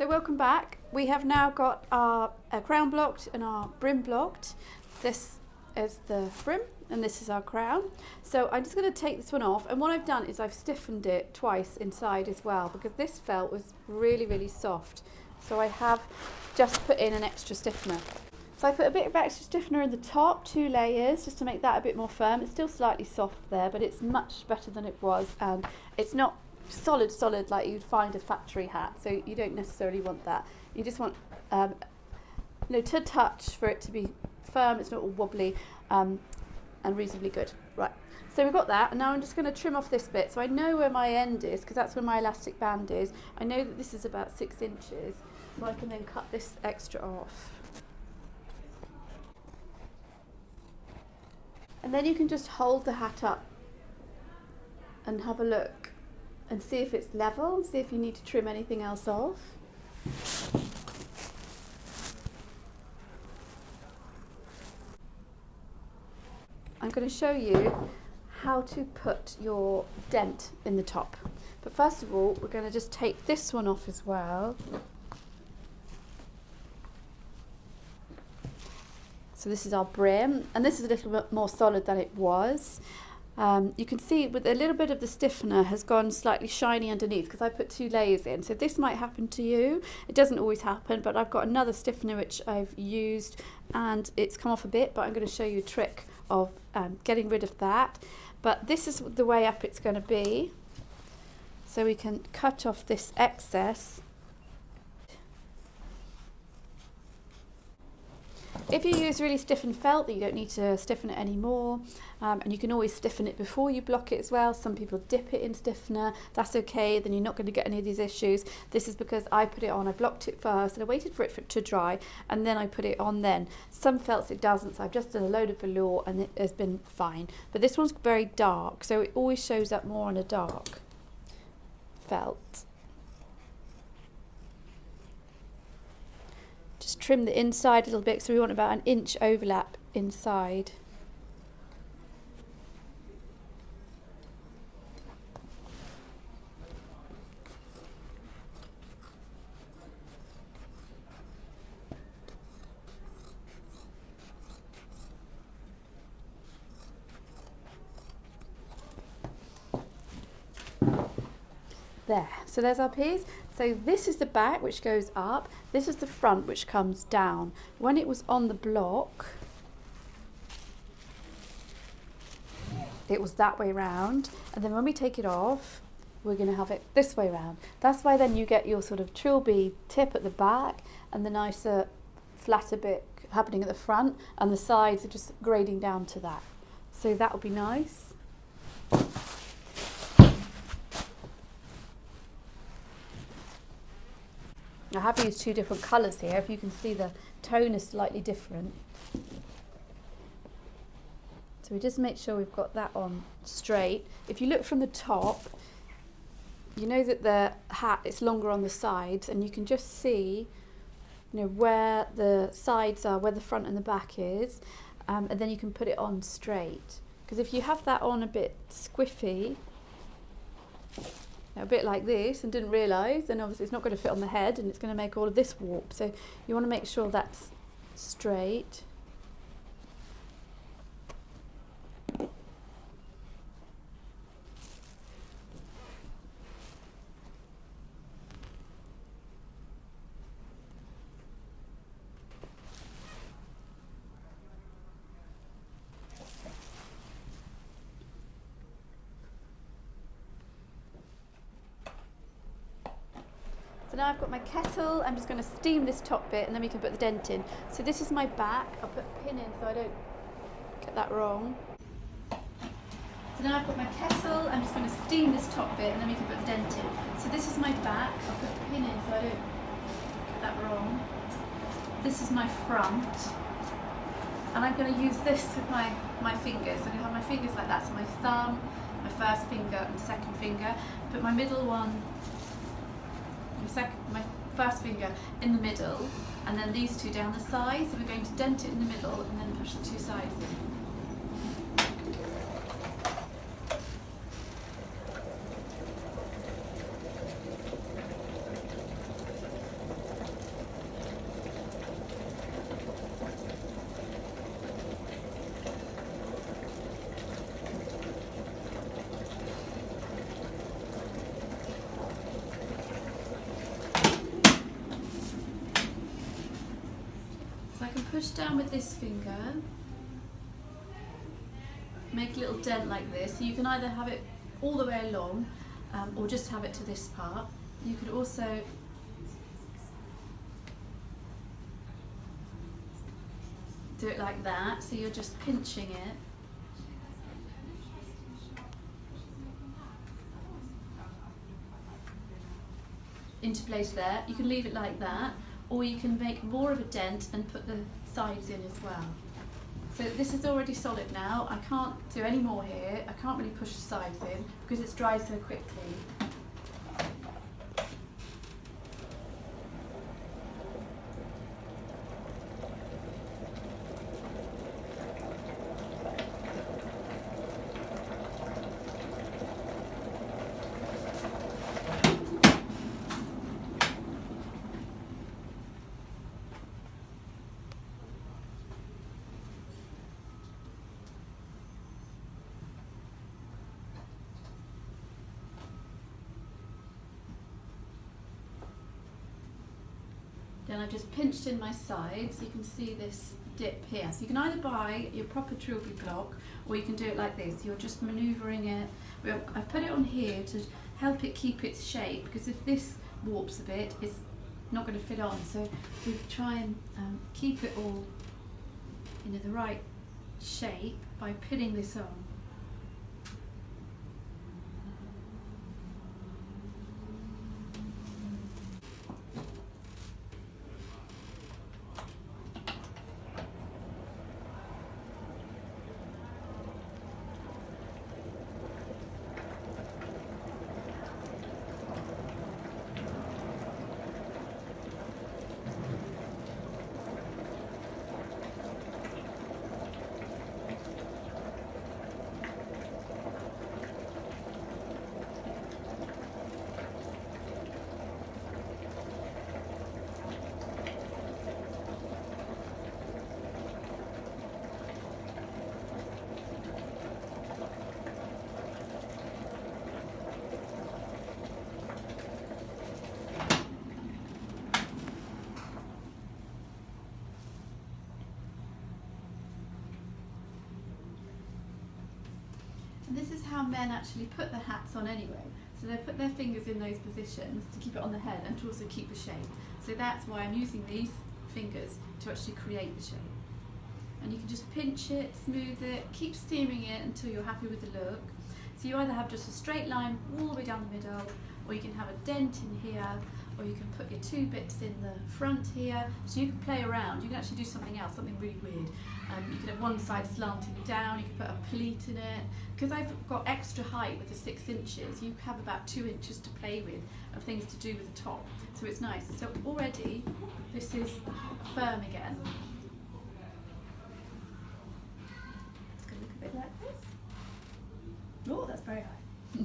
So welcome back. We have now got our crown blocked and our brim blocked. This is the brim and this is our crown. So I'm just going to take this one off, and what I've done is I've stiffened it twice inside as well, because this felt was really soft. So I have just put in an extra stiffener. So I put a bit of extra stiffener in the top, 2 layers, just to make that a bit more firm. It's still slightly soft there, but it's much better than it was, and it's not solid like you'd find a factory hat, so you don't necessarily want that. You just want to touch for it to be firm. It's not all wobbly, and reasonably good. Right, so we've got that, and now I'm just going to trim off this bit, so I know where my end is, because that's where my elastic band is. I know that this is about 6 inches, so I can then cut this extra off. And then you can just hold the hat up and have a look and see if it's level, see if you need to trim anything else off. I'm going to show you how to put your dent in the top. But first of all, we're going to just take this one off as well. So this is our brim, and this is a little bit more solid than it was. You can see with a little bit of the stiffener has gone slightly shiny underneath, because I put 2 layers in. So this might happen to you. It doesn't always happen, but I've got another stiffener which I've used and it's come off a bit, but I'm going to show you a trick of getting rid of that. But this is the way up it's going to be. So we can cut off this excess. If you use really stiffened felt, you don't need to stiffen it anymore, and you can always stiffen it before you block it as well. Some people dip it in stiffener, that's okay, then you're not going to get any of these issues. This is because I put it on, I blocked it first and I waited for it to dry, and then I put it on then. Some felts it doesn't, so I've just done a load of velour and it has been fine. But this one's very dark, so it always shows up more on a dark felt. Just trim the inside a little bit, so we want about 1 inch overlap inside. There, so there's our piece. So this is the back, which goes up. This is the front, which comes down. When it was on the block, it was that way round, and then when we take it off, we're going to have it this way round. That's why then you get your sort of Trilby tip at the back and the nicer flatter bit happening at the front, and the sides are just grading down to that. So that will be nice. I have used 2 different colours here. If you can see, the tone is slightly different. So we just make sure we've got that on straight. If you look from the top, you know that the hat is longer on the sides, and you can just see, where the sides are, where the front and the back is, and then you can put it on straight. Because if you have that on a bit squiffy, a bit like this, and didn't realise, then obviously it's not going to fit on the head, and it's going to make all of this warp. So you want to make sure that's straight. So now I've got my kettle. I'm just going to steam this top bit, and then we can put the dent in. So this is my back. I'll put a pin in so I don't get that wrong. So now I've got my kettle. I'm just going to steam this top bit, and then we can put the dent in. So this is my back. I'll put the pin in so I don't get that wrong. This is my front. And I'm going to use this with my fingers. So I'm going to have my fingers like that. So my thumb, my first finger and second finger. Put my middle one, my first finger in the middle, and then these 2 down the side. So we're going to dent it in the middle and then push the 2 sides in. push down with this finger, make a little dent like this. So you can either have it all the way along or just have it to this part. You could also do it like that, so you're just pinching it. Into place there. You can leave it like that, or you can make more of a dent and put the sides in as well. So this is already solid now. I can't do any more here. I can't really push the sides in because it's dried so quickly. Then I've just pinched in my sides. You can see this dip here. So you can either buy your proper Trilby block, or you can do it like this. You're just manoeuvring it. Well, I've put it on here to help it keep its shape, because if this warps a bit, it's not going to fit on. So we try and keep it all in the right shape by pinning this on. And this is how men actually put their hats on anyway. So they put their fingers in those positions to keep it on the head and to also keep the shape. So that's why I'm using these fingers to actually create the shape. And you can just pinch it, smooth it, keep steaming it until you're happy with the look. So you either have just a straight line all the way down the middle, or you can have a dent in here, or you can put your two bits in the front here. So you can play around. You can actually do something else, something really weird. You can have one side slanting down, you can put a pleat in it. Because I've got extra height with the 6 inches, you have about 2 inches to play with of things to do with the top. So it's nice. So already this is firm again. It's going to look a bit like this. Oh, that's very high.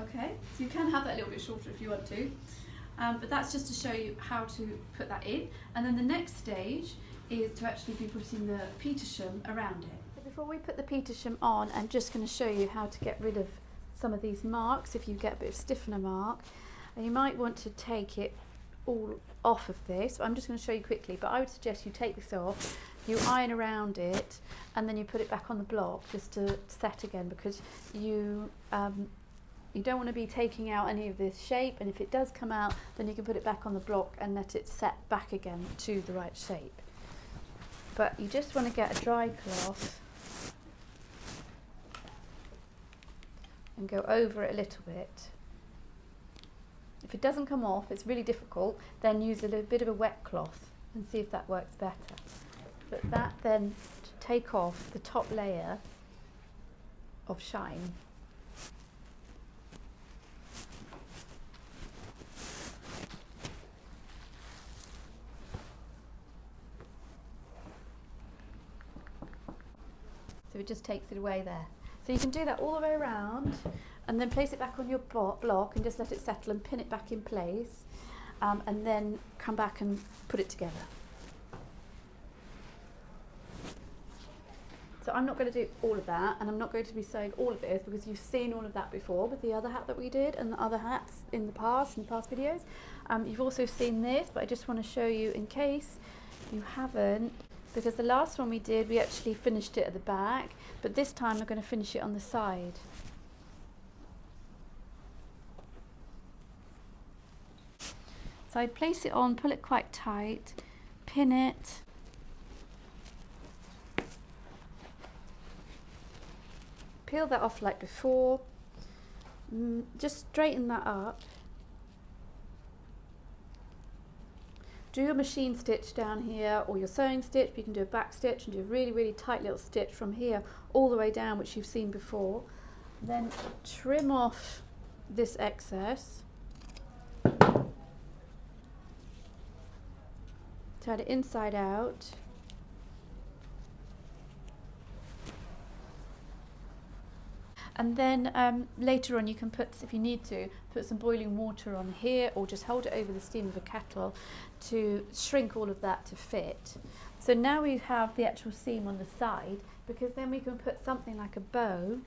Okay, so you can have that a little bit shorter if you want to, but that's just to show you how to put that in. And then the next stage is to actually be putting the Petersham around it. So before we put the Petersham on, I'm just going to show you how to get rid of some of these marks if you get a bit of stiffener mark. And you might want to take it all off of this. I'm just going to show you quickly, but I would suggest you take this off, you iron around it, and then you put it back on the block just to set again, because you don't want to be taking out any of this shape, and if it does come out, then you can put it back on the block and let it set back again to the right shape. But you just want to get a dry cloth and go over it a little bit. If it doesn't come off, it's really difficult, then use a little bit of a wet cloth and see if that works better. But that then to take off the top layer of shine. So it just takes it away there. So you can do that all the way around and then place it back on your block and just let it settle and pin it back in place, and then come back and put it together. So I'm not going to do all of that, and I'm not going to be sewing all of this because you've seen all of that before with the other hat that we did and the other hats in past videos. You've also seen this, but I just want to show you in case you haven't, because the last one we did, we actually finished it at the back, but this time we're going to finish it on the side. So I place it on, pull it quite tight, pin it, peel that off like before, just straighten that up. Do your machine stitch down here or your sewing stitch, but you can do a back stitch and do a really, really tight little stitch from here all the way down, which you've seen before. Then trim off this excess. Turn it inside out. And then later on you can put, if you need to, put some boiling water on here or just hold it over the steam of a kettle to shrink all of that to fit. So now we have the actual seam on the side, because then we can put something like a bow,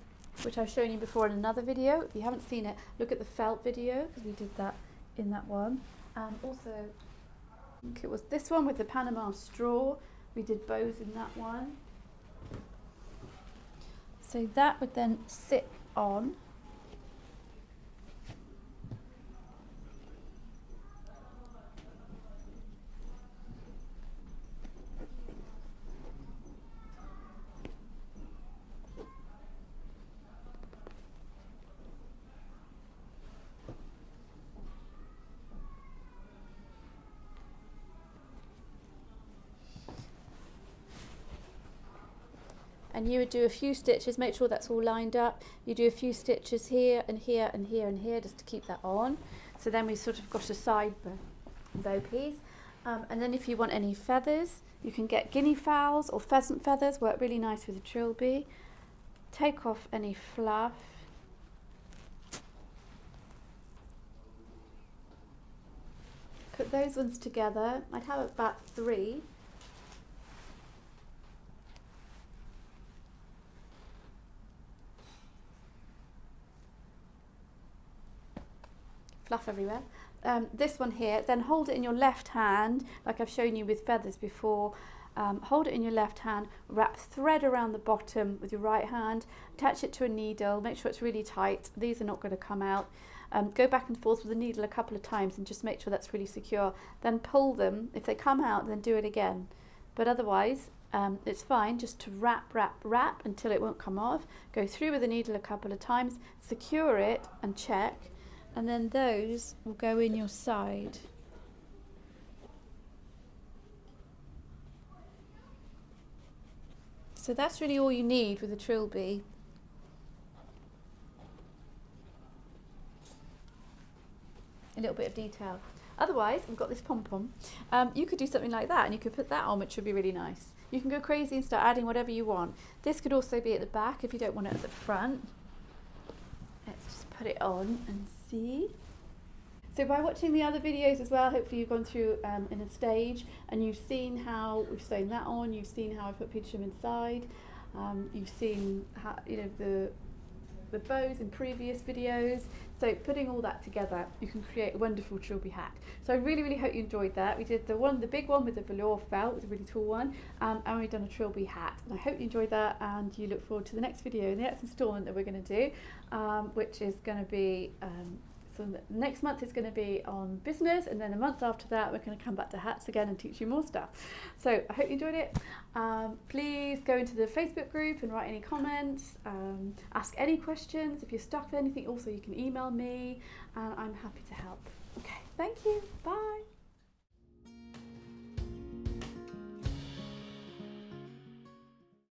which I've shown you before in another video. If you haven't seen it, look at the felt video, because we did that in that one. Also, I think it was this one with the Panama straw. We did bows in that one. So that would then sit on. And you would do a few stitches, make sure that's all lined up. You do a few stitches here and here and here and here just to keep that on. So then we sort of got a side bow piece. And then if you want any feathers, you can get guinea fowls or pheasant feathers, work really nice with the trilby. Take off any fluff. Put those ones together. I'd have about 3. Fluff everywhere. This one here, then hold it in your left hand, like I've shown you with feathers before. Hold it in your left hand, wrap thread around the bottom with your right hand, attach it to a needle, make sure it's really tight. These are not going to come out. Go back and forth with the needle a couple of times and just make sure that's really secure. Then pull them. If they come out, then do it again. But otherwise, it's fine just to wrap until it won't come off. Go through with the needle a couple of times, secure it and check. And then those will go in your side. So that's really all you need with a trilby. A little bit of detail. Otherwise, we've got this pom-pom. You could do something like that and you could put that on, which would be really nice. You can go crazy and start adding whatever you want. This could also be at the back if you don't want it at the front. Let's just put it on and see. So by watching the other videos as well, hopefully you've gone through in a stage and you've seen how we've sewn that on, you've seen how I put Petersham inside, you've seen how, the bows in previous videos. So putting all that together, you can create a wonderful trilby hat. So I really, really hope you enjoyed that. We did the big one with the velour felt, it was a really tall one, and we've done a trilby hat. And I hope you enjoyed that, and you look forward to the next video, the next instalment that we're going to do, which is going to be, so next month is going to be on business, and then a month after that we're going to come back to hats again and teach you more stuff. So I hope you enjoyed it. Please go into the Facebook group and write any comments, ask any questions. If you're stuck with anything, also you can email me and I'm happy to help. Okay, thank you, bye.